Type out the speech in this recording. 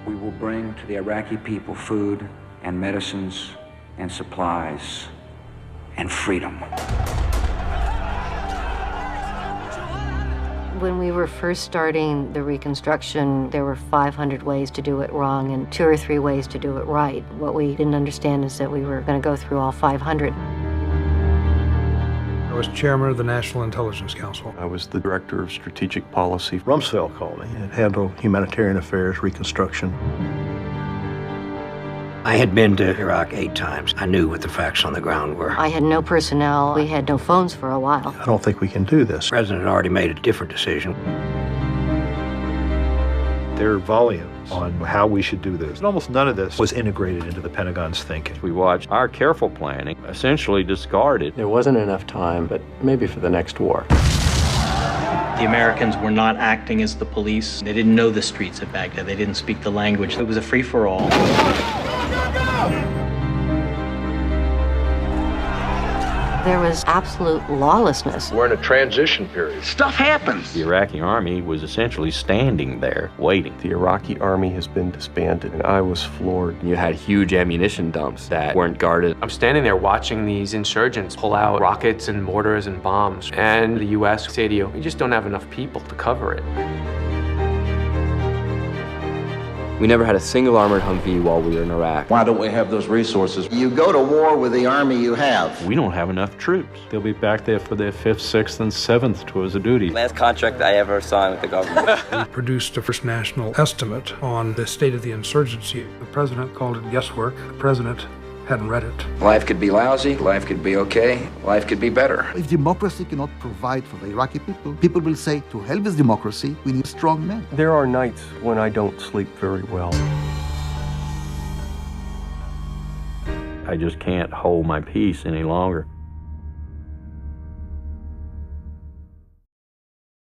We will bring to the Iraqi people food and medicines and supplies and freedom. When we were first starting the reconstruction, there were 500 ways to do it wrong and 2 or 3 ways to do it right. What we didn't understand is that we were going to go through all 500. I was chairman of the National Intelligence Council. I was the director of strategic policy. Rumsfeld called me and handled humanitarian affairs, reconstruction. I had been to Iraq 8 times. I knew what the facts on the ground were. I had no personnel. We had no phones for a while. I don't think we can do this. The president had already made a different decision. There are volumes on how we should do this. And almost none of this was integrated into the Pentagon's thinking. We watched our careful planning essentially discarded. There wasn't enough time, but maybe for the next war. The Americans were not acting as the police. They didn't know the streets of Baghdad. They didn't speak the language. It was a free-for-all. There was absolute lawlessness. We're in a transition period. Stuff happens. The Iraqi army was essentially standing there, waiting. The Iraqi army has been disbanded, and I was floored. You had huge ammunition dumps that weren't guarded. I'm standing there watching these insurgents pull out rockets and mortars and bombs, and the U.S. say to you, we just don't have enough people to cover it. We never had a single armored Humvee while we were in Iraq. Why don't we have those resources? You go to war with the army you have. We don't have enough troops. They'll be back there for their 5th, 6th, and 7th tours of duty. Last contract I ever signed with the government. We produced the first national estimate on the state of the insurgency. The president called it guesswork. The president hadn't read it. Life could be lousy, life could be okay, life could be better. If democracy cannot provide for the Iraqi people, people will say, to hell with democracy, we need strong men. There are nights when I don't sleep very well. I just can't hold my peace any longer.